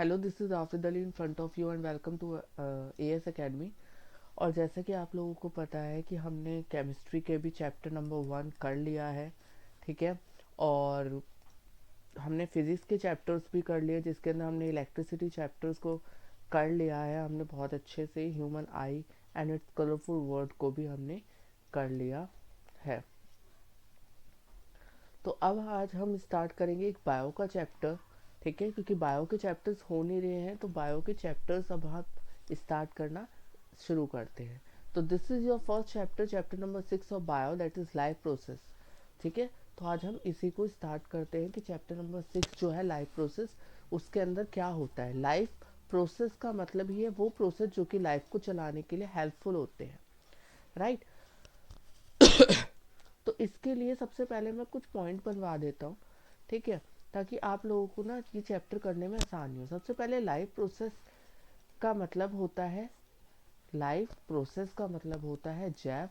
Hello, this is Afid Ali in front of you and welcome to AS academy. और जैसा कि आप लोगों को पता है कि हमने केमिस्ट्री के भी चैप्टर नंबर 1 कर लिया है, ठीक है। और हमने फिज़िक्स के चैप्टर्स भी कर लिए, जिसके अंदर हमने इलेक्ट्रिसिटी चैप्टर्स को कर लिया है हमने बहुत अच्छे से। Human I and it's colourful world को भी हमने कर लिया है। तो अब आज हम स्टार्ट करेंगे एक बायो का चैप्टर, ठीक है। क्योंकि बायो के चैप्टर्स हो नहीं रहे हैं, तो बायो के चैप्टर्स अब हम स्टार्ट करना शुरू करते हैं। तो this is your first chapter, chapter number 6 of bio, that is life process, ठीक है। तो आज हम इसी को स्टार्ट करते हैं कि चैप्टर नंबर 6 जो है लाइफ प्रोसेस, उसके अंदर क्या होता है। लाइफ प्रोसेस का मतलब ही है वो प्रोसेस जो कि लाइफ को चलाने के लिए हेल्पफुल होते हैं, राइट। तो इसके लिए सबसे पहले मैं कुछ पॉइंट बनवा देता हूँ, ठीक है, ताकि आप लोगों को ना ये चैप्टर करने में आसानी हो। सबसे पहले लाइफ प्रोसेस का मतलब होता है, लाइफ प्रोसेस का मतलब होता है जैव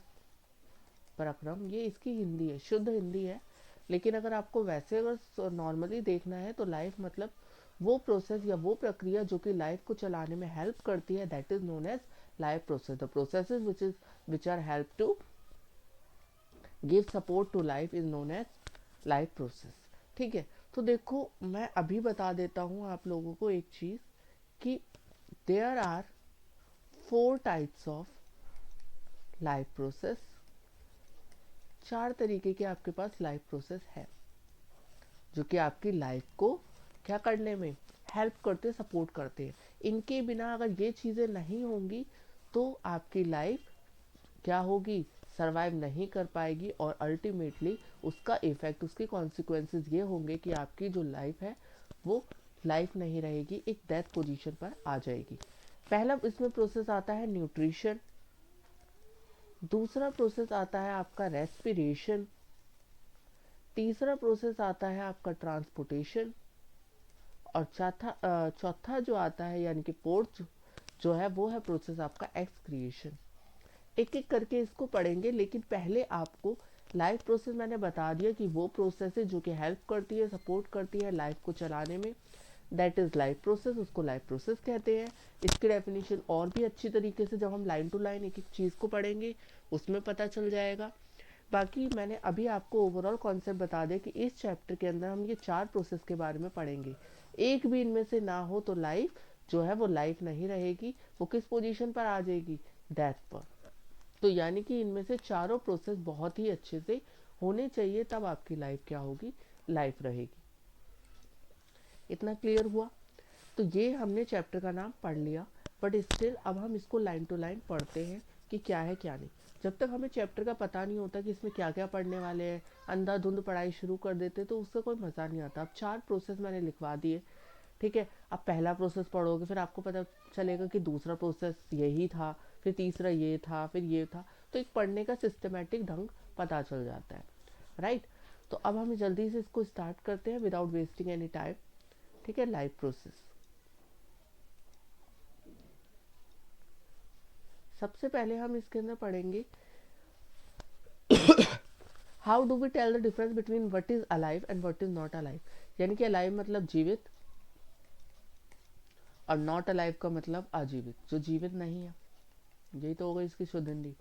प्रक्रम। ये इसकी हिंदी है, शुद्ध हिंदी है। लेकिन अगर आपको वैसे अगर नॉर्मली देखना है तो लाइफ मतलब वो प्रोसेस या वो प्रक्रिया जो कि लाइफ को चलाने में हेल्प करती है, that is known as life process. The processes which are help to give support to life is known as life process, ठीक है। तो देखो, मैं अभी बता देता हूँ आप लोगों को एक चीज कि there are 4 types of life process. 4 तरीके के आपके पास लाइफ प्रोसेस है जो कि आपकी लाइफ को क्या करने में हेल्प करते, सपोर्ट करते हैं। इनके बिना अगर ये चीजें नहीं होंगी तो आपकी लाइफ क्या होगी, सरवाइव नहीं कर पाएगी। और अल्टीमेटली उसका इफेक्ट, उसके कॉन्सिक्वेंसेस ये होंगे कि आपकी जो लाइफ है वो लाइफ नहीं रहेगी, एक डेथ पोजीशन पर आ जाएगी। पहला इसमें प्रोसेस आता है न्यूट्रिशन। दूसरा प्रोसेस आता है आपका रेस्पिरेशन। तीसरा प्रोसेस आता है आपका ट्रांसपोर्टेशन। और चौथा जो आता है यानी कि फोर्थ जो है वो है प्रोसेस आपका एक्सक्रिएशन। एक एक करके इसको पढ़ेंगे, लेकिन पहले आपको लाइफ प्रोसेस मैंने बता दिया कि वो प्रोसेस है जो कि हेल्प करती है, सपोर्ट करती है लाइफ को चलाने में, दैट इज लाइफ प्रोसेस, उसको लाइफ प्रोसेस कहते हैं। इसकी डेफिनेशन और भी अच्छी तरीके से जब हम लाइन टू लाइन एक एक चीज़ को पढ़ेंगे उसमें पता चल जाएगा। बाकी मैंने अभी आपको ओवरऑल कॉन्सेप्ट बता दिया कि इस चैप्टर के अंदर हम ये 4 प्रोसेस के बारे में पढ़ेंगे। एक भी इनमें से ना हो तो लाइफ जो है वो लाइफ नहीं रहेगी, वो किस पोजीशन पर आ जाएगी, डेथ पर। तो यानी कि इनमें से चारों प्रोसेस बहुत ही अच्छे से होने चाहिए, तब आपकी लाइफ क्या होगी, लाइफ रहेगी। इतना क्लियर हुआ। तो ये हमने चैप्टर का नाम पढ़ लिया, बट स्टिल अब हम इसको लाइन टू लाइन पढ़ते हैं कि क्या है क्या नहीं। जब तक हमें चैप्टर का पता नहीं होता कि इसमें क्या क्या पढ़ने वाले हैं, अंधाधुंध पढ़ाई शुरू कर देते तो उससे कोई मज़ा नहीं आता। अब 4 प्रोसेस मैंने लिखवा दिए, ठीक है। अब पहला प्रोसेस पढ़ोगे, फिर आपको पता चलेगा कि दूसरा प्रोसेस यही था, फिर तीसरा ये था, फिर ये था। तो एक पढ़ने का सिस्टमेटिक ढंग पता चल जाता है, राइट। तो अब हम जल्दी से इसको स्टार्ट करते हैं विदाउट वेस्टिंग एनी टाइम, ठीक है। लाइफ प्रोसेस, सबसे पहले हम इसके अंदर पढ़ेंगे how do we tell the difference between what is alive and what is not alive. यानी कि अलाइव मतलब जीवित, और नॉट अलाइव का मतलब अजीवित, जो जीवित नहीं है। यही तो होगा इसकी शुद्ध हिंदी।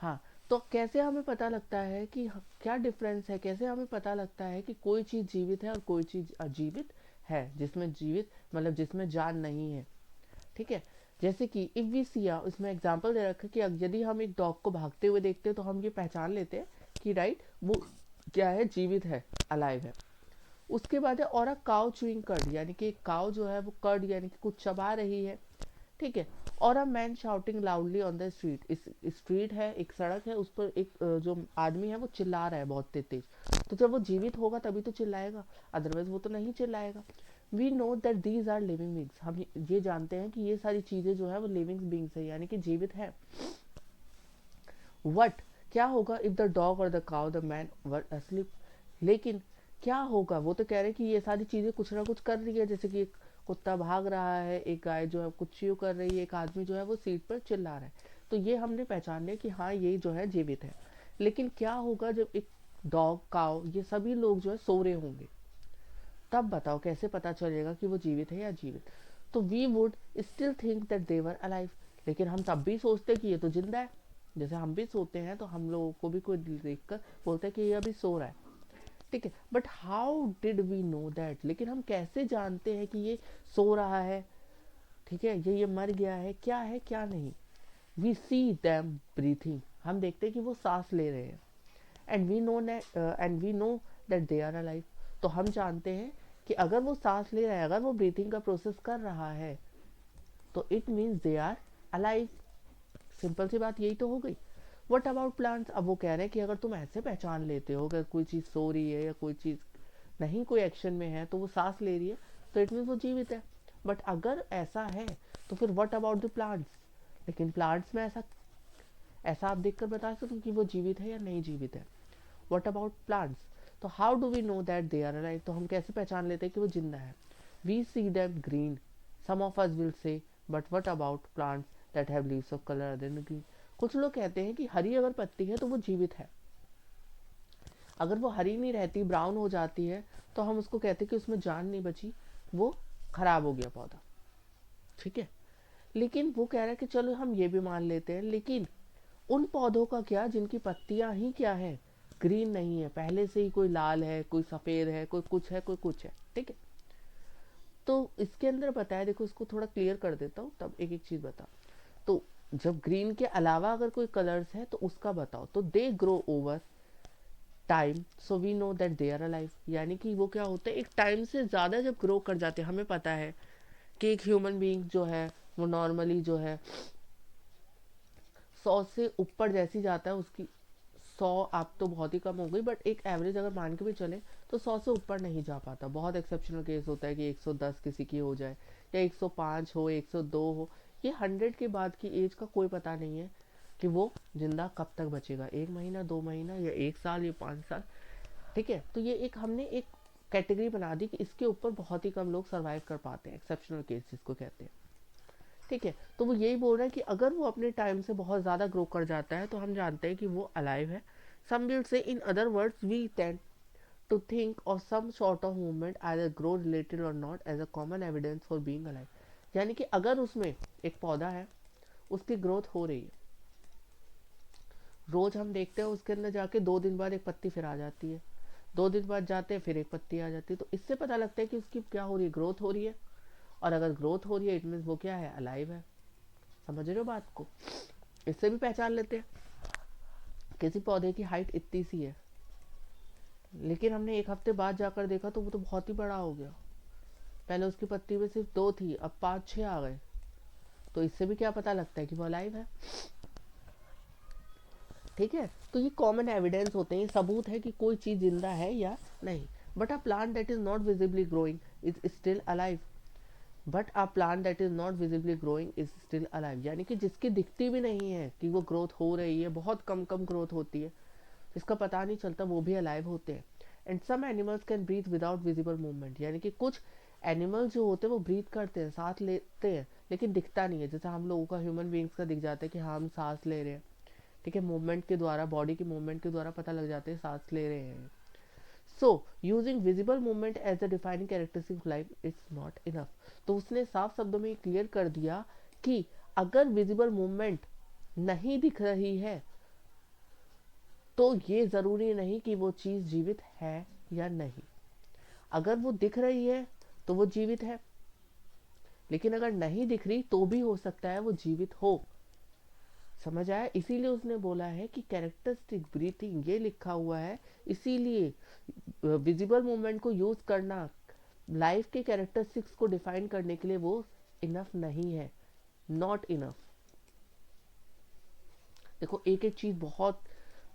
हाँ। तो कैसे हमें पता लगता है कि क्या डिफरेंस है, कैसे हमें पता लगता है कि कोई चीज जीवित है और कोई चीज अजीवित है, जिसमें जीवित मतलब जिसमें जान नहीं है, ठीक है। जैसे कि इफ वी सी, इसमें एग्जांपल दे रखा है कि यदि हम एक डॉग को भागते हुए देखते हैं तो हम ये पहचान लेते हैं कि राइट वो क्या है, जीवित है, अलाइव है। उसके बाद है और अ काउ चूइंग कर्ड, यानी कि एक काउ जो है वो कर्ड यानी कि कुछ चबा रही है, ठीक है। और a man shouting loudly on the street, इस स्ट्रीट है, एक सड़क है, उस पर एक जो आदमी है वो चिल्ला रहा है बहुत तेज तेज। तो जब वो जीवित होगा तभी तो चिल्लाएगा, अदरवाइज वो तो नहीं चिल्लाएगा। We know that these are living beings, हम ये जानते हैं कि ये सारी चीजें जो है वो लिविंग बींग्स है, यानी कि जीवित है। वट, क्या होगा इफ द डॉग और the cow the man were asleep। लेकिन क्या होगा, वो तो कह रहे हैं कि ये सारी चीजें कुछ ना कुछ कर रही है, जैसे कि एक कुत्ता भाग रहा है, एक गाय जो है कुछ च्यू कर रही है, एक आदमी जो है वो सीट पर चिल्ला रहा है। तो ये हमने पहचान लिया कि हाँ ये जो है जीवित है। लेकिन क्या होगा जब एक डॉग, काउ, ये सभी लोग जो है सो रहे होंगे, तब बताओ कैसे पता चलेगा कि वो जीवित है या जीवित। तो we would still think that they were alive, लेकिन हम तब भी सोचते कि ये तो जिंदा है। जैसे हम भी सोते हैं तो हम लोगों को भी कोई देखकर बोलता है कि ये अभी सो रहा है, ठीक है। But how did we know that, लेकिन हम कैसे जानते हैं कि ये सो रहा है, ठीक है, ये मर गया है, क्या है क्या नहीं। वी सी दैम ब्रीथिंग, हम देखते हैं कि वो सांस ले रहे हैं। And we know that they are alive, तो हम जानते हैं कि अगर वो सांस ले रहा है, अगर वो ब्रीथिंग का प्रोसेस कर रहा है, तो it means they are alive. Simple सी बात यही तो हो गई। वट अबाउट प्लांट्स, अब वो कह रहे हैं कि अगर तुम ऐसे पहचान लेते हो अगर कोई चीज़ सो रही है या कोई चीज़ नहीं कोई एक्शन में है तो वो सांस ले रही है, तो इट मीन्स वो जीवित है। बट अगर ऐसा है तो फिर वट अबाउट द प्लांट्स, लेकिन प्लांट्स में ऐसा ऐसा आप देखकर बता सकते हो कि वो जीवित है या नहीं जीवित है। वट अबाउट प्लांट्स, तो how do we know that they are alive, तो हम कैसे पहचान लेते हैं कि वो जिंदा है। We see them green, some of us will say, but what about plants that have leaves of colour other than green, कुछ लोग कहते हैं कि हरी अगर पत्ती है तो वो जीवित है, अगर वो हरी नहीं रहती ब्राउन हो जाती है तो हम उसको कहते हैं कि उसमें जान नहीं बची, वो खराब हो गया पौधा, ठीक है। लेकिन वो कह रहा है कि चलो हम ये भी मान लेते हैं, लेकिन उन पौधों का क्या जिनकी पत्तियां ही क्या है, ग्रीन नहीं है, पहले से ही कोई लाल है, कोई सफेद है, कोई कुछ है, कोई कुछ है, ठीक है। तो इसके अंदर बताया, देखो इसको थोड़ा क्लियर कर देता हूँ तब एक एक चीज बता। तो जब ग्रीन के अलावा अगर कोई कलर्स है तो उसका बताओ, तो they grow over time so we know that they are alive, यानी कि वो क्या होता है एक टाइम से ज़्यादा जब ग्रो कर जाते हैं, हमें पता है कि एक ह्यूमन बीइंग जो है वो नॉर्मली जो है 100 से ऊपर जैसी जाता है उसकी, 100 आप तो बहुत ही कम हो गई, बट एक एवरेज अगर मान के भी चले तो 100 से ऊपर नहीं जा पाता। बहुत एक्सेप्शनल केस होता है कि 110 किसी की हो जाए या 105 हो, 102 हो। ये 100 के बाद की एज का कोई पता नहीं है कि वो जिंदा कब तक बचेगा, 1 महीना, 2 महीना या 1 साल या 5 साल, ठीक है। तो ये एक हमने एक कैटेगरी बना दी कि इसके ऊपर बहुत ही कम लोग सर्वाइव कर पाते हैं, एक्सेप्शनल केस जिसको कहते हैं, ठीक है। तो वो यही बोल रहा है कि अगर वो अपने टाइम से बहुत ज़्यादा ग्रो कर जाता है तो हम जानते हैं कि वो अलाइव है। Some will say in other words we tend to think of some sort of movement either grow related or not as a common evidence for being alive, यानी कि अगर उसमें एक पौधा है उसकी ग्रोथ हो रही है, रोज हम देखते हैं उसके अंदर जाके 2 दिन बाद एक पत्ती फिर आ जाती है, 2 दिन बाद जाते हैं फिर एक पत्ती आ जाती है, तो इससे पता लगता है कि उसकी क्या हो रही है, ग्रोथ हो रही है। और अगर ग्रोथ हो रही है इट मीन्स वो क्या है, अलाइव है। समझ रहे हो बात को, इससे भी पहचान लेते हैं। किसी पौधे की हाइट इतनी सी है, लेकिन हमने एक हफ्ते बाद जाकर देखा तो वो तो बहुत ही बड़ा हो गया, पहले उसकी पत्ती में सिर्फ 2 थी अब 5-6 आ गए, तो इससे भी क्या पता लगता है कि वो अलाइव है, ठीक है। तो ये कॉमन एविडेंस होते हैं, ये सबूत है कि कोई चीज जिंदा है या नहीं। But a plant that is not visibly growing is still alive, but a plant that is not visibly growing is still alive, यानी कि जिसकी दिखती भी नहीं है कि वो ग्रोथ हो रही है, बहुत कम कम ग्रोथ होती है, इसका पता नहीं चलता, वो भी अलाइव होते हैं। And some animals can breathe without visible movement, यानी कि कुछ एनिमल्स जो होते हैं वो ब्रीथ करते हैं, सांस लेते हैं, लेकिन दिखता नहीं है, जैसे हम लोगों का ह्यूमन बींग्स का दिख जाता है कि हाँ हम सांस ले रहे हैं, ठीक है, मूवमेंट के द्वारा, बॉडी के मूवमेंट के द्वारा पता लग जाते हैं सांस ले रहे हैं। So using visible movement as a defining characteristic of life it's not enough, तो उसने साफ शब्दों में क्लियर कर दिया कि अगर विजिबल मूवमेंट नहीं दिख रही है तो ये जरूरी नहीं कि वो चीज जीवित है या नहीं। अगर वो दिख रही है तो वो जीवित है, लेकिन अगर नहीं दिख रही तो भी हो सकता है वो जीवित हो। समझ आया, इसीलिए उसने बोला है कि कैरेक्टरिस्टिक ब्रीथिंग ये लिखा हुआ है, इसीलिए विजिबल मूवमेंट को यूज करना लाइफ के कैरेक्टरिस्टिक्स को डिफाइन करने के लिए वो इनफ नहीं है, नॉट इनफ। देखो एक एक चीज बहुत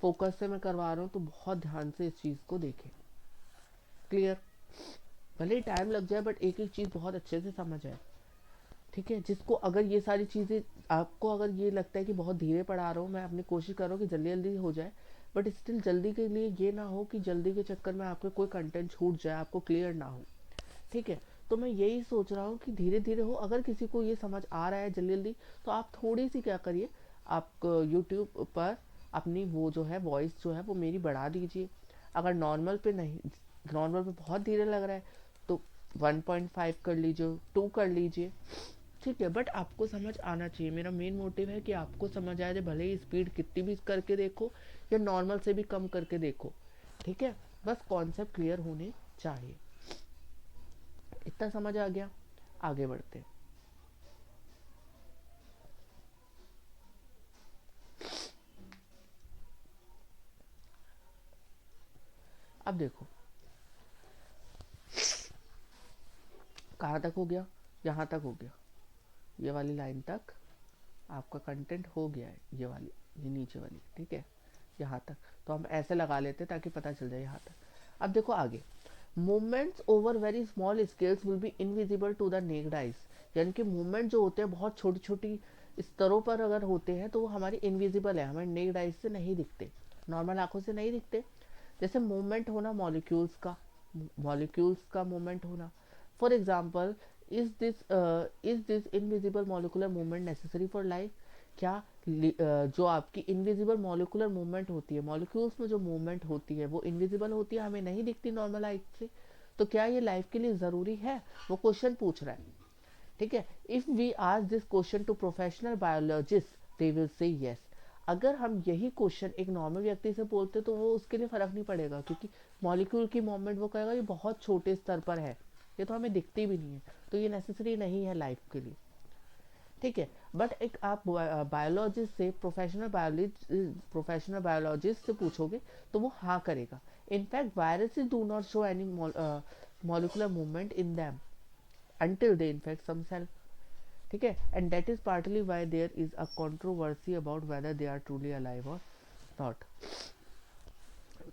फोकस से मैं करवा रहा हूँ तो बहुत ध्यान से इस चीज को देखें, क्लियर, भले ही टाइम लग जाए बट एक एक चीज बहुत अच्छे से समझ आए, ठीक है। जिसको अगर ये सारी चीजें आपको अगर ये लगता है कि बहुत धीरे पढ़ा रहा हूँ, मैं अपनी कोशिश कर रहा हूँ कि जल्दी जल्दी हो जाए, बट स्टिल जल्दी के लिए ये ना हो कि जल्दी के चक्कर में आपके कोई कंटेंट छूट जाए, आपको क्लियर ना हो, ठीक है। तो मैं यही सोच रहा हूँ कि धीरे धीरे हो, अगर किसी को ये समझ आ रहा है जल्दी जल्दी तो आप थोड़ी सी क्या करिए, आप यूट्यूब पर अपनी वो जो है वॉइस जो है वो मेरी बढ़ा दीजिए। अगर नॉर्मल पे नहीं, नॉर्मल पे बहुत धीरे लग रहा है तो 1.5 कर लीजिए, 2 कर लीजिए, ठीक है। बट आपको समझ आना चाहिए, मेरा मेन मोटिव है कि आपको समझ आ जाए, भले ही स्पीड कितनी भी करके देखो या नॉर्मल से भी कम करके देखो, ठीक है। बस कॉन्सेप्ट क्लियर होने चाहिए। इतना समझ आ गया, आगे बढ़ते हैं। अब देखो कहाँ तक हो गया, यहाँ तक हो गया, ये वाली लाइन तक आपका कंटेंट हो गया है, ये वाली, ये नीचे वाली, ठीक है, यहाँ तक। तो हम ऐसे लगा लेते ताकि पता चल जाए यहाँ तक। अब देखो आगे, movements over very small scales will be invisible to the naked eyes, यानी कि मूवमेंट जो होते हैं बहुत छोटी छोटी स्तरों पर अगर होते हैं तो वो हमारी इनविजिबल है, हमारे नेक्ड आइज से नहीं दिखते, नॉर्मल आंखों से नहीं दिखते। जैसे मूवमेंट होना मॉलिक्यूल्स का मूवमेंट होना, for example, is this invisible molecular movement necessary for life, क्या जो आपकी इनविजिबल मॉलिकुलर मूवमेंट होती है, मॉलिक्यूल्स में जो मूवमेंट होती है वो इनविजिबल होती है, हमें नहीं दिखती नॉर्मल आई से, तो क्या ये लाइफ के लिए ज़रूरी है, वो क्वेश्चन पूछ रहा है, ठीक है। If we ask this question to professional biologist they will say yes, अगर हम यही क्वेश्चन एक नॉर्मल व्यक्ति से बोलते तो वो उसके लिए फर्क नहीं पड़ेगा, क्योंकि मॉलिक्यूल की मूवमेंट वो कहेगा ये बहुत छोटे स्तर पर है, ये तो हमें दिखती भी नहीं है, तो ये नेसेसरी नहीं है लाइफ के लिए, ठीक है। बट एक आप बायोलॉजिस्ट से, प्रोफेशनल बायोलॉजिस्ट से पूछोगे तो वो हाँ करेगा। In fact viruses do not show any molecular movement in them until they infect some cell, ठीक है। And that is partly why there is a controversy about whether they are truly alive or not.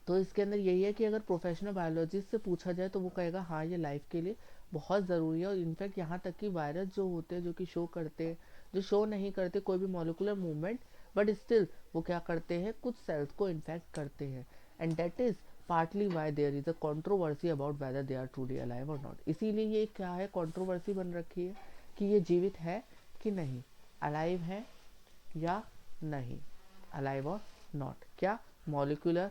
तो इसके अंदर यही है कि अगर professional biologist से पूछा जाए तो वो कहेगा हाँ ये लाइफ के लिए बहुत ज़रूरी है, और इनफैक्ट यहाँ तक कि वायरस जो होते हैं जो कि शो करते हैं, जो शो नहीं करते कोई भी मॉलिकुलर मूवमेंट, बट स्टिल वो क्या करते हैं, कुछ सेल्स को इन्फेक्ट करते हैं, and that is partly why there is a controversy about whether they are truly alive or not. इसीलिए ये क्या है, कंट्रोवर्सी बन रखी है कि ये जीवित है कि नहीं, अलाइव है या नहीं, अलाइव और नॉट, क्या molecular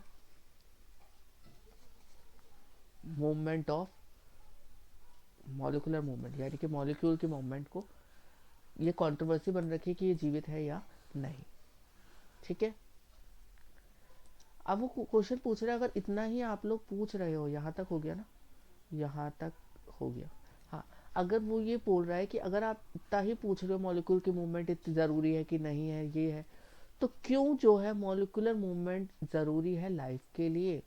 movement of molecular movement, यानी कि मॉलिक्यूल की मूवमेंट को, ये कंट्रोवर्सी बन रखी है कि ये जीवित है या नहीं, ठीक है। अब वो क्वेश्चन पूछ रहे हैं, अगर इतना ही आप लोग पूछ रहे हो, यहाँ तक हो गया ना, यहाँ तक हो गया, हाँ। अगर वो ये बोल रहा है कि अगर आप इतना ही पूछ रहे हो मॉलिक्यूल की मूवमेंट इतनी ज़रूरी है कि नहीं है, ये है, तो क्यों जो है मॉलिकुलर मूवमेंट ज़रूरी है लाइफ के लिए,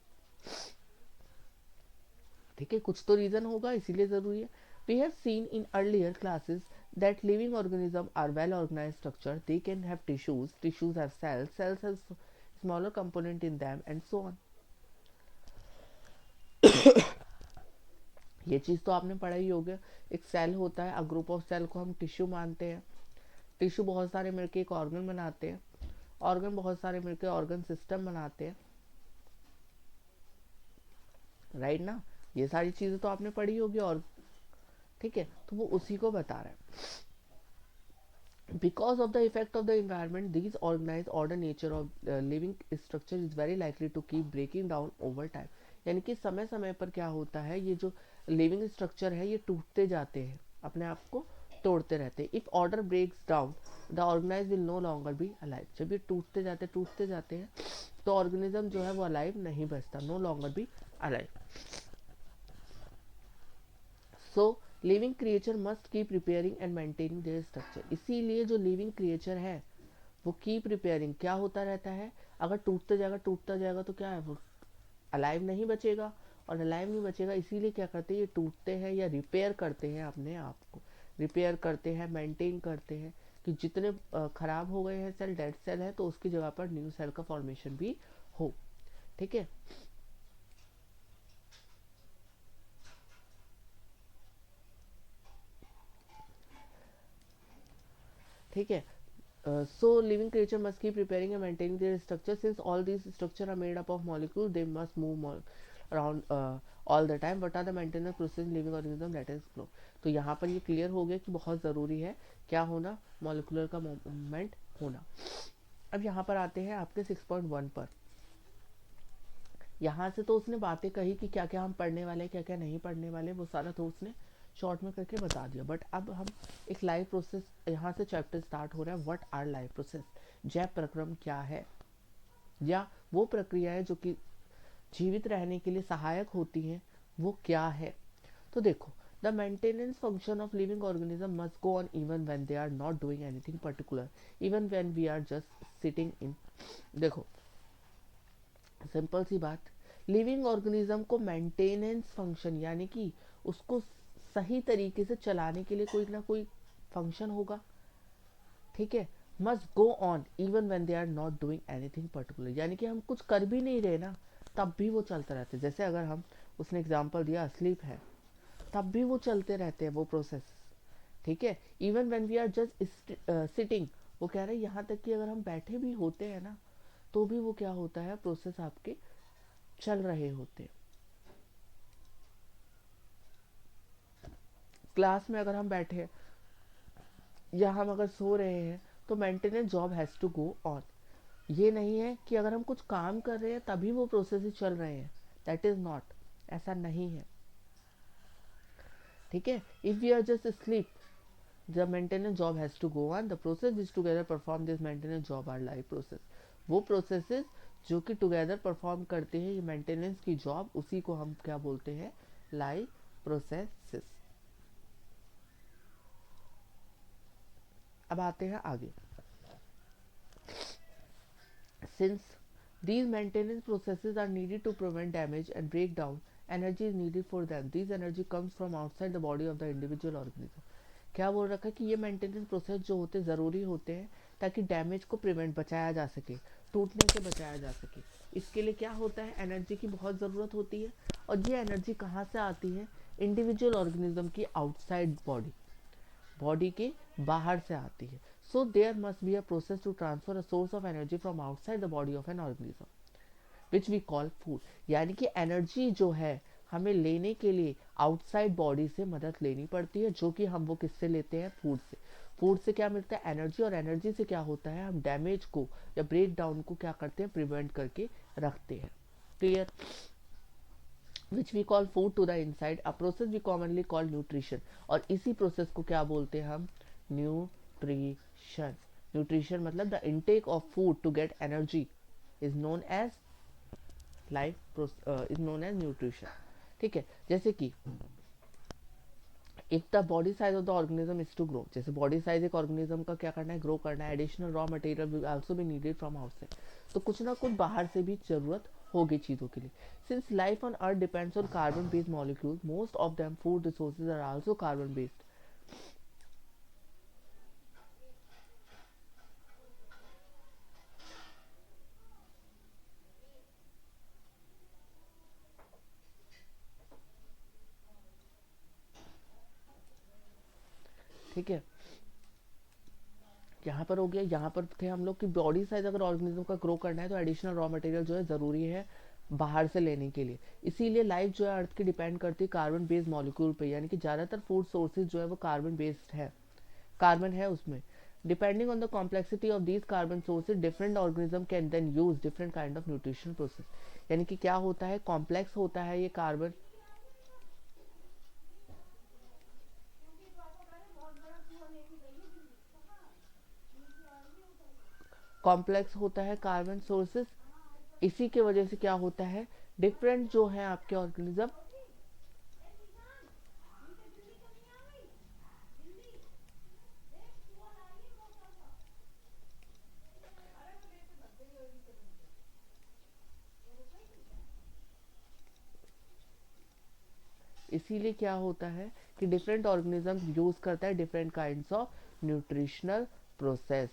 ठीक है, कुछ तो रीज़न होगा इसीलिए ज़रूरी है। We have seen in earlier classes that living organisms are well organized structure, they can have tissues have cells have smaller component in them and so on। ये चीज़ तो आपने पढ़ा ही होगा, एक सेल होता है, अ ग्रुप ऑफ सेल को हम टिश्यू मानते हैं, टिश्यू बहुत सारे मिलके एक ऑर्गन बनाते हैं, ऑर्गन बहुत सारे मिलके ऑर्गन सिस्टम बनाते हैं, राइट ना, ये सारी चीज़ें तो आपने पढ़ी होगी, और ठीक है, तो वो उसी को बता रहा है। Because of the effect of the environment, these organized order nature of living structure is very likely to keep breaking down over time। यानी कि समय समय पर क्या होता है, ये जो लिविंग स्ट्रक्चर है ये टूटते जाते हैं, अपने आप को तोड़ते रहते हैं। If order breaks down the organise will no longer be alive, जब ये टूटते जाते हैं तो ऑर्गेनिज्म जो है वो अलाइव नहीं बचता, no longer be alive. So living creature must keep preparing and maintaining their structure, इसीलिए जो लिविंग क्रिएचर है वो कीप प्रिपेयरिंग क्या होता रहता है, अगर टूटता जाएगा तो क्या है, वो अलाइव नहीं बचेगा, और अलाइव नहीं बचेगा इसीलिए क्या करते हैं, ये टूटते हैं या रिपेयर करते हैं, अपने आप को रिपेयर करते हैं, मेंटेन करते हैं, कि जितने खराब हो गए हैं सेल, डेड सेल है, तो उसकी जगह पर न्यू सेल का फॉर्मेशन भी हो, ठीक है। ठीक है, so living creature must keep preparing and maintaining their structure, since all these structure are made up of molecules, they must move around all the time, what are the maintenance process in living organism, that is flow। तो यहाँ पर ये clear हो गया कि बहुत ज़रूरी है क्या होना, मॉलिकुलर का मूवमेंट होना। अब यहाँ पर आते हैं आपके 6.1 पर। यहाँ से तो उसने बातें कही कि क्या क्या हम पढ़ने वाले हैं, क्या क्या नहीं पढ़ने वाले, वो सारा तो उसने शॉर्ट में करके बता दिया। बट अब हम एक लाइव प्रोसेस, यहाँ से चैप्टर स्टार्ट हो रहा है, व्हाट आर लाइव प्रोसेस, जैव प्रक्रम क्या है, या वो प्रक्रियाएं जो कि जीवित रहने के लिए सहायक होती हैं वो क्या है। तो देखो, the maintenance function of living organism must go on even when they are not doing anything particular, even when we are just sitting in. देखो, सिंपल सी बात, लिविंग ऑर्गेनिज्म को मेंटेनेंस फंक्शन यानी कि उसको सही तरीके से चलाने के लिए कोई ना कोई फंक्शन होगा, ठीक है। Must go on even when they are not doing anything particular, यानी कि हम कुछ कर भी नहीं रहे ना, तब भी वो चलते रहते हैं। जैसे अगर हम, उसने एग्जांपल दिया स्लीप है, तब भी वो चलते रहते हैं वो प्रोसेस, ठीक है। Even when we are just sitting, वो कह रहे हैं यहाँ तक कि अगर हम बैठे भी होते हैं ना, तो भी वो क्या होता है, प्रोसेस आपके चल रहे होते हैं। क्लास में अगर हम बैठे हैं या हम अगर सो रहे हैं, तो maintenance job has to go on. ये नहीं है कि अगर हम कुछ काम कर रहे हैं तभी वो प्रोसेस चल रहे हैं, दैट इज नॉट, ऐसा नहीं है, ठीक है। If we are just sleep, the maintenance job has to go on, the process which together perform this maintenance job are live process. वो प्रोसेसेस जो कि टुगेदर परफॉर्म करते हैं ये मेंटेनेंस की जॉब, उसी को हम क्या बोलते हैं, लाइव प्रोसेसेस। अब आते हैं आगे। Since these maintenance processes are needed to prevent damage and breakdown, energy is needed for them. This energy comes from outside the body of the individual organism. क्या बोल रखा है कि ये मेंटेनेंस प्रोसेस जो होते हैं ज़रूरी होते हैं ताकि डैमेज को प्रिवेंट, बचाया जा सके, टूटने से बचाया जा सके। इसके लिए क्या होता है, एनर्जी की बहुत ज़रूरत होती है। और ये एनर्जी कहाँ से आती है, इंडिविजुअल ऑर्गेनिज्म की आउटसाइड बॉडी, बॉडी के बाहर से आती है। So there must be a process to transfer a source of energy from outside the body of an organism which we call food. यानी कि एनर्जी जो है हमें लेने के लिए आउटसाइड बॉडी से मदद लेनी पड़ती है, जो कि हम वो किससे लेते हैं, फूड से। फूड से क्या मिलता है, एनर्जी, और एनर्जी से क्या होता है, हम डैमेज को या ब्रेक डाउन को क्या करते हैं, प्रिवेंट करके रखते हैं। Clear, which we call food to the inside, a process we commonly call nutrition। और इसी प्रोसेस को क्या बोलते हैं हम, न्यूट्रिशन। न्यूट्रिशन मतलब the intake of food to get energy is known as life, is known as nutrition, ठीक है। जैसे कि if the body size of the organism is to grow, जैसे बॉडी साइज एक ऑर्गेनिज्म का क्या करना है, ग्रो करना है, additional raw material will also be needed from outside. तो कुछ ना कुछ बाहर से भी जरूरत होगी चीज़ों के लिए। Since life on earth depends on carbon based molecule, most of them food resources are also carbon based. ठीक है, यहाँ पर हो गया, यहाँ पर थे हम लोग कि बॉडी साइज अगर ऑर्गेनिज्म का ग्रो करना है तो एडिशनल रॉ मटेरियल जो है ज़रूरी है बाहर से लेने के लिए। इसीलिए लाइफ जो है अर्थ की डिपेंड करती है कार्बन बेस्ड मॉलिक्यूल पे, यानी कि ज़्यादातर फूड सोर्सेज जो है वो कार्बन बेस्ड है, कार्बन है उसमें। Depending on the complexity of these carbon sources, different organism can then use different kind of nutrition process. यानी कि क्या होता है, कॉम्प्लेक्स होता है ये कार्बन, कॉम्प्लेक्स होता है कार्बन सोर्सेज। इसी के वजह से क्या होता है, डिफरेंट जो है आपके ऑर्गेनिज्म, इसीलिए क्या होता है कि डिफरेंट ऑर्गेनिज्म यूज करता है different kinds of nutritional process,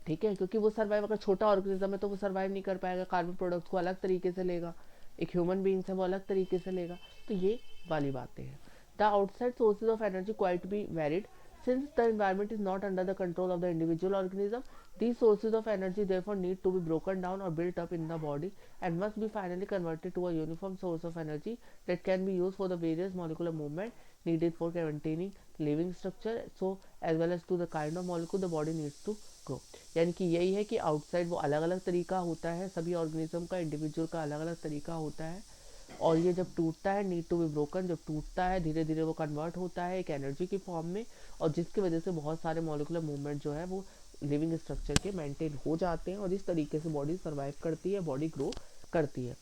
ठीक है। क्योंकि वो सर्वाइव, अगर छोटा ऑर्गेनिज्म है तो वो सर्वाइव नहीं कर पाएगा, कार्बन प्रोडक्ट्स को अलग तरीके से लेगा, एक ह्यूमन बींग्स है वो अलग तरीके से लेगा। तो ये वाली बातें हैं। The outside sources of energy quite be varied since the environment is not under the control of the individual organism. These sources of energy therefore need to be broken down or built up in the body and must be finally converted to a uniform source of energy that can be used for the various molecular movement needed for maintaining living structure, so as well as to the kind of molecule the body needs to grow। यानी कि यही है कि outside वो अलग अलग तरीका होता है, सभी ऑर्गेनिज्म का, इंडिविजुअल का अलग अलग तरीका होता है, और ये जब टूटता है, नीड टू बी ब्रोकन, जब टूटता है धीरे धीरे वो कन्वर्ट होता है एक एनर्जी की फॉर्म में, और जिसकी वजह से बहुत सारे मॉलिकुलर मूवमेंट जो है वो लिविंग स्ट्रक्चर के मेंटेन हो जाते हैं, और इस तरीके से बॉडी सर्वाइव करती है, बॉडी ग्रो करती है।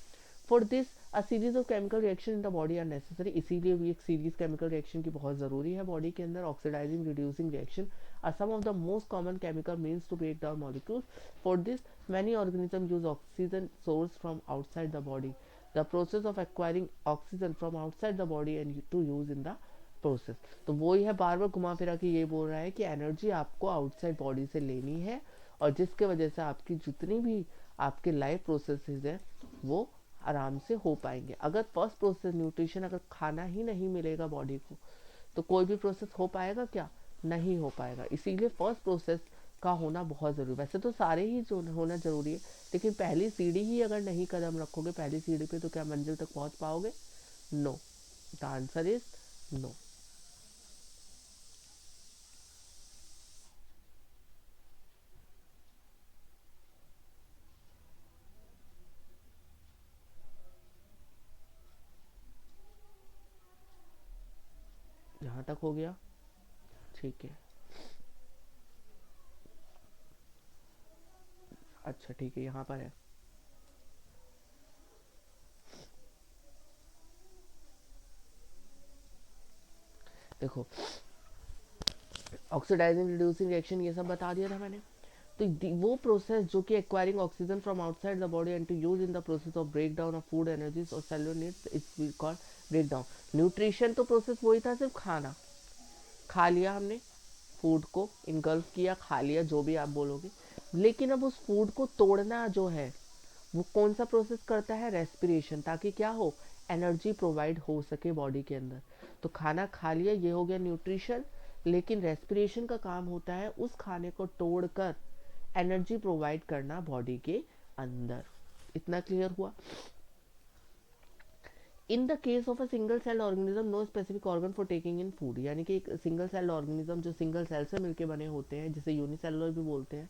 For this a series of chemical reaction in the body are necessary, इसीलिए भी एक सीरीज केमिकल रिएक्शन की बहुत ज़रूरी है बॉडी के अंदर। Oxidising reducing reaction are some of the most common chemical means to break down molecules. For this many organisms use oxygen source from outside the body. The process of acquiring oxygen from outside the body and to use in the process, तो वो ही है, बार बार घुमा फिरा के ये बोल रहा है कि एनर्जी आपको आउटसाइड बॉडी से लेनी है, और जिसके वजह से आपकी जितनी भी आपके लाइफ प्रोसेसेस हैं वो आराम से हो पाएंगे। अगर फर्स्ट प्रोसेस न्यूट्रिशन, अगर खाना ही नहीं मिलेगा बॉडी को, तो कोई भी प्रोसेस हो पाएगा क्या? नहीं हो पाएगा। इसीलिए फर्स्ट प्रोसेस का होना बहुत ज़रूरी। वैसे तो सारे ही जो होना ज़रूरी है, लेकिन पहली सीढ़ी ही अगर नहीं कदम रखोगे पहली सीढ़ी पे, तो क्या मंजिल तक पहुंच पाओगे? No. The answer is no. यहाँ तक हो गया? ठीक है। अच्छा ठीक है, यहाँ पर है, देखो ऑक्सीडाइजिंग रिड्यूसिंग रिएक्शन ये सब बता दिया था मैंने। तो वो प्रोसेस जो कि acquiring oxygen from outside the body and to use in the process of break down of food energies और cellular needs, it's called break down. Nutrition तो प्रोसेस वही था, सिर्फ खाना खा लिया हमने, फूड को इनगल्फ किया, खा लिया, जो भी आप बोलोगे, लेकिन अब उस फूड को तोड़ना जो है वो कौन सा प्रोसेस करता है? रेस्पिरेशन, ताकि क्या हो? एनर्जी प्रोवाइड हो सके बॉडी के अंदर। तो खाना खा लिया, ये हो गया न्यूट्रिशन, लेकिन रेस्पिरेशन का काम होता है उस खाने को तोड़कर एनर्जी प्रोवाइड करना बॉडी के अंदर। इतना क्लियर हुआ? In the case of a single cell organism no specific organ for taking in food, यानी कि एक सिंगल सेल ऑर्गेनिज्म जो सिंगल सेल से मिलकर बने होते हैं, जिसे यूनिसेलुलर भी बोलते हैं,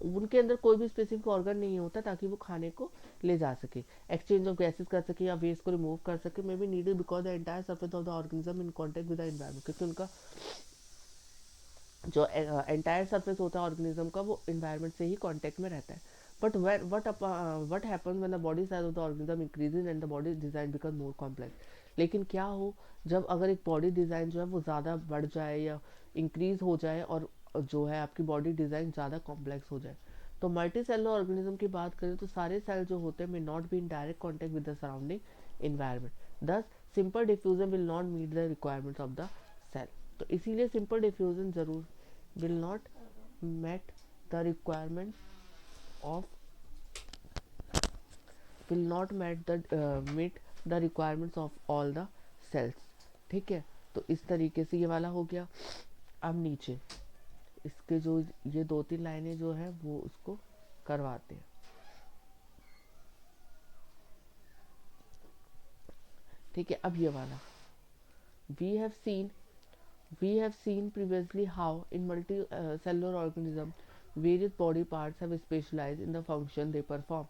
उनके अंदर कोई भी स्पेसिफिक ऑर्गन नहीं होता ताकि वो खाने को ले जा सके, एक्सचेंज ऑफ गैसेस कर सके या वेस्ट को रिमूव कर सके, may be needed because the entire surface of the organism in contact with the environment, क्योंकि उनका जो एंटायर सरफेस होता है ऑर्गेनिज्म का वो एनवायरनमेंट से ही कांटेक्ट में रहता है। But what happen when the body size of the organism increases and the body design become more complex. लेकिन क्या हो, जब अगर एक बॉडी डिज़ाइन जो है वो ज़्यादा बढ़ जाए या इंक्रीज हो जाए, और जो है आपकी बॉडी डिज़ाइन ज़्यादा कॉम्प्लेक्स हो जाए, तो मल्टी सेलुलर ऑर्गेनिज्म की बात करें तो सारे सेल जो होते हैं may not be in direct contact with the surrounding environment, thus simple diffusion will not meet the requirements of the cell. तो इसीलिए सिंपल डिफ्यूजन जरूर will not met the requirement of will not met the meet the requirements of all the cells। ठीक है, तो इस तरीके से ये वाला हो गया। अब नीचे इसके जो ये दो तीन लाइनें जो है वो उसको करवाते हैं। ठीक है, अब ये वाला we have seen We have seen previously how in multicellular organisms various body parts have specialized in the function they perform.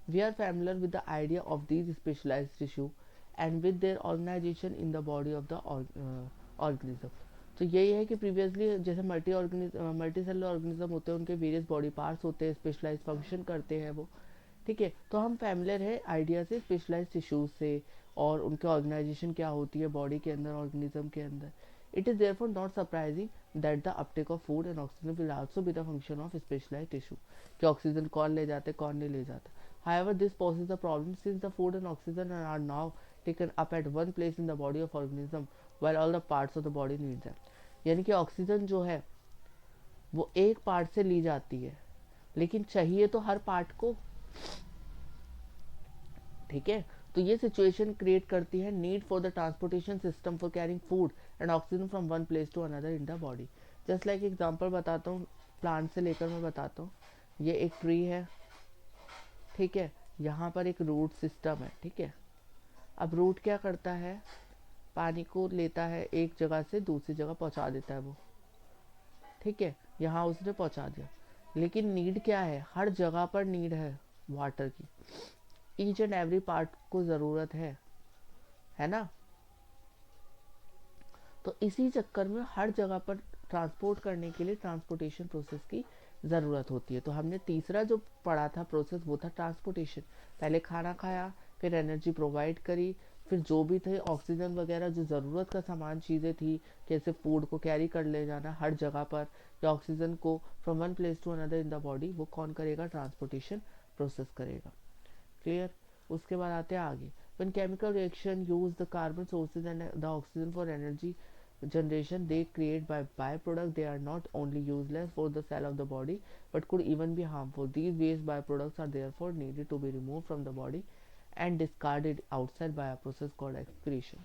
We are familiar with the idea of these specialized tissue and with their organization in the body of the organism. तो यही है कि previously जैसे multi cellular organism होते हैं, उनके various body parts होते हैं, स्पेशलाइज फंक्शन करते हैं वो। ठीक है, तो हम फैमिलियर है आइडिया से स्पेशलाइज टिश्यूज से, और उनके ऑर्गेनाइजेशन क्या होती है बॉडी के अंदर, ऑर्गेनिज्म के अंदर। It is therefore not surprising that the uptake of food and oxygen will also be the function of specialise tissue, कि ऑक्सीजन कौन ले जाते कौन नहीं ले जाता। However this poses the problem since the food and oxygen are now taken up at one place in the body of organism while all the parts of the body need them। यानी कि oxygen जो है वो एक part से ली जाती है, लेकिन चाहिए तो हर पार्ट को। ठीक है, तो ये सिचुएशन क्रिएट करती है need for the transportation system for carrying food and oxygen from one place to another in the body. Just like example बताता हूँ, प्लांट से लेकर मैं बताता हूँ। ये एक ट्री है, ठीक है, यहाँ पर एक रूट सिस्टम है। ठीक है, अब रूट क्या करता है, पानी को लेता है एक जगह से दूसरी जगह पहुँचा देता है वो। ठीक है, यहाँ उसने पहुँचा दिया, लेकिन नीड क्या है, हर जगह पर नीड है वाटर की, ईच एंड एवरी पार्ट को ज़रूरत है है ना। तो इसी चक्कर में हर जगह पर ट्रांसपोर्ट करने के लिए ट्रांसपोर्टेशन प्रोसेस की ज़रूरत होती है। तो हमने तीसरा जो पढ़ा था प्रोसेस वो था ट्रांसपोर्टेशन। पहले खाना खाया, फिर एनर्जी प्रोवाइड करी, फिर जो भी थे ऑक्सीजन वगैरह जो ज़रूरत का सामान चीज़ें थी, कैसे फूड को कैरी कर ले जाना हर जगह पर, या ऑक्सीजन को from one place to another in the body, वो कौन करेगा, ट्रांसपोर्टेशन प्रोसेस करेगा। क्लियर। उसके बाद आते हैं आगे। when chemical reaction use the carbon sources and the oxygen for energy generation they create by byproduct, they are not only useless for the cell of the body but could even be harmful. These waste byproducts are therefore needed to be removed from the body and discarded outside by a process called excretion.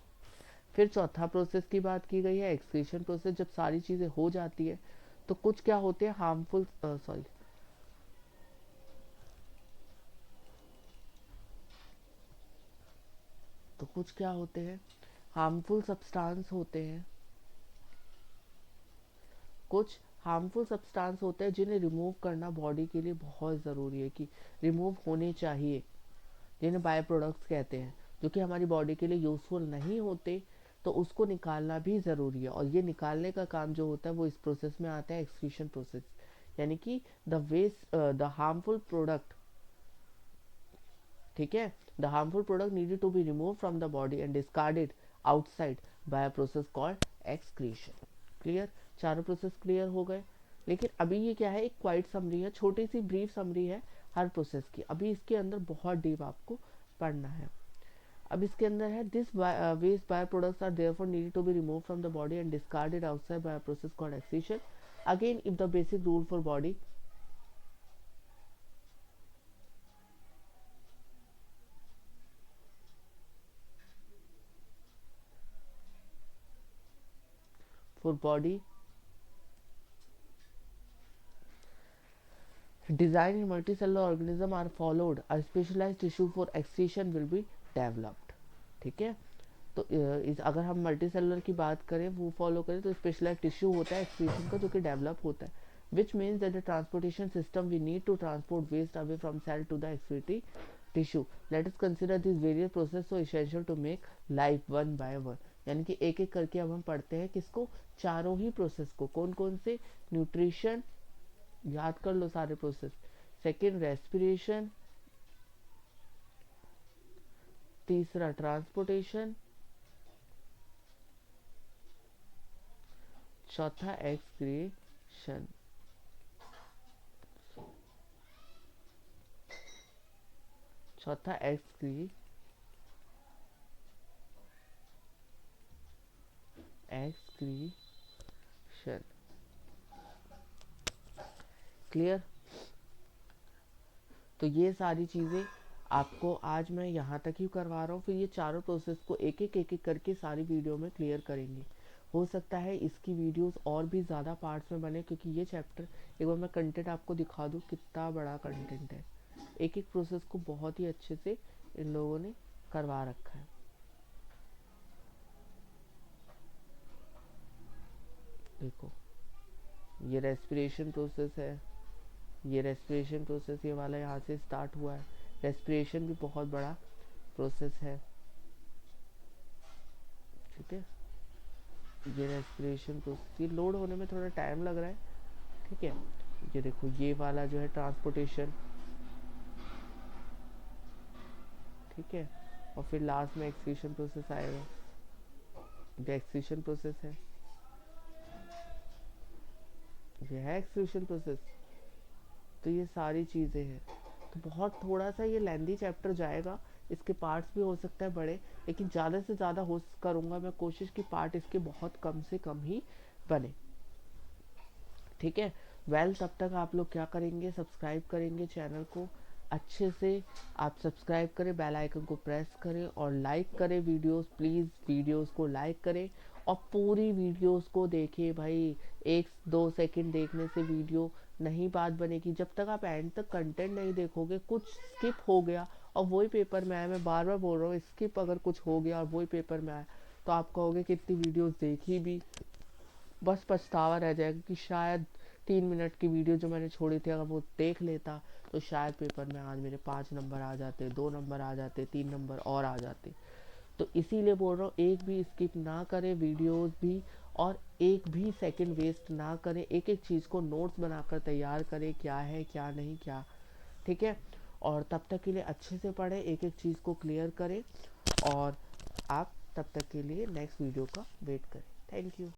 फिर चौथा process की बात की गई है excretion process. जब सारी चीजें हो जाती है तो कुछ क्या होते हैं हार्मफुल तो कुछ क्या होते हैं हार्मफुल सब्सटेंस होते हैं, कुछ हार्मफुल सब्सटेंस होते हैं जिन्हें रिमूव करना बॉडी के लिए बहुत ज़रूरी है, कि रिमूव होने चाहिए, जिन्हें बाय प्रोडक्ट्स कहते हैं, जो कि हमारी बॉडी के लिए यूज़फुल नहीं होते, तो उसको निकालना भी ज़रूरी है। और ये निकालने का काम जो होता है वो इस प्रोसेस में आता है एक्सक्रीशन प्रोसेस, यानी कि the waste the harmful product, ठीक है, the harmful product needed to be remove from the body and discarded outside by a process called excretion. Clear. चारों प्रोसेस क्लियर हो गए। लेकिन अभी ये क्या है, एक क्वाइट समरी है, छोटी सी ब्रीफ समरी है हर प्रोसेस की। अभी इसके अंदर बहुत डीप आपको पढ़ना है। अब इसके अंदर है this waste by products are therefore needed to be remove from the body and discarded outside by a process called excretion. Again if the basic rule for body design in multicellular organism are followed, a specialized tissue for excretion will be developed। ठीक है। तो अगर हम multi cellular की बात करें, वो follow करें, तो स्पेशलाइज टिश्यू होता है एक्सक्रीशन का जो कि डेवलप होता है, which means that the transportation system we need to transport waste away from cell to the excretory tissue. Let us consider this various process so essential to make life one by one. यानी कि एक एक करके अब हम पढ़ते हैं किसको, चारों ही प्रोसेस को। कौन कौन से, न्यूट्रिशन, याद कर लो सारे प्रोसेस, सेकेंड रेस्पिरेशन, तीसरा ट्रांसपोर्टेशन, चौथा एक्सक्रीशन, चौथा एक्सक्रीशन। क्लियर। तो ये सारी चीज़ें आपको आज मैं यहाँ तक ही करवा रहा हूँ, फिर ये चारों प्रोसेस को एक एक करके सारी वीडियो में क्लियर करेंगे। हो सकता है इसकी वीडियोस और भी ज़्यादा पार्ट्स में बने, क्योंकि ये चैप्टर, एक बार मैं कंटेंट आपको दिखा दूँ कितना बड़ा कंटेंट है। एक एक प्रोसेस को बहुत ही अच्छे से इन लोगों ने करवा रखा है। देखो ये रेस्पिरेशन प्रोसेस है, ये रेस्पिरेशन प्रोसेस ये वाला यहाँ से स्टार्ट हुआ है। रेस्पिरेशन भी बहुत बड़ा प्रोसेस है, ठीक है। ये रेस्पिरेशन प्रोसेस, ये लोड होने में थोड़ा टाइम लग रहा है, ठीक है। ये देखो ये वाला जो है ट्रांसपोर्टेशन, ठीक है। और फिर लास्ट में एक्सक्रीशन प्रोसेस आएगा, जो एक्सक्रीशन प्रोसेस है, ये है एक्सक्रीशन प्रोसेस। तो ये सारी चीज़ें हैं। तो बहुत थोड़ा सा ये लेंदी चैप्टर जाएगा, इसके पार्ट्स भी हो सकता है बड़े, लेकिन ज़्यादा से ज़्यादा हो करूँगा मैं कोशिश कि पार्ट इसके बहुत कम से कम ही बने, ठीक है। वेल तब तक आप लोग क्या करेंगे, सब्सक्राइब करेंगे चैनल को अच्छे से। आप सब्सक्राइब करें, बेल आइकन को प्रेस करें और लाइक करें वीडियोस, प्लीज़ वीडियोस को लाइक करें और पूरी वीडियोस को देखें भाई। 1-2 सेकंड देखने से वीडियो नहीं बात बनेगी। जब तक आप एंड तक कंटेंट नहीं देखोगे, कुछ स्किप हो गया और वही पेपर में आया, मैं बार बार बोल रहा हूँ, स्किप अगर कुछ हो गया और वही पेपर में आया, तो आप कहोगे कितनी वीडियोस देखी भी, बस पछतावा रह जाएगा कि शायद 3 मिनट की वीडियो जो मैंने छोड़ी थी अगर वो देख लेता तो शायद पेपर में आज मेरे 5 नंबर आ जाते, 2 नंबर आ जाते, 3 नंबर और आ जाते। तो इसीलिए बोल रहा हूँ, एक भी स्किप ना करें वीडियोस भी, और एक भी सेकंड वेस्ट ना करें, एक एक चीज़ को नोट्स बनाकर तैयार करें, क्या है क्या नहीं क्या। ठीक है, और तब तक के लिए अच्छे से पढ़ें, एक एक चीज़ को क्लियर करें, और आप तब तक के लिए नेक्स्ट वीडियो का वेट करें। Thank you.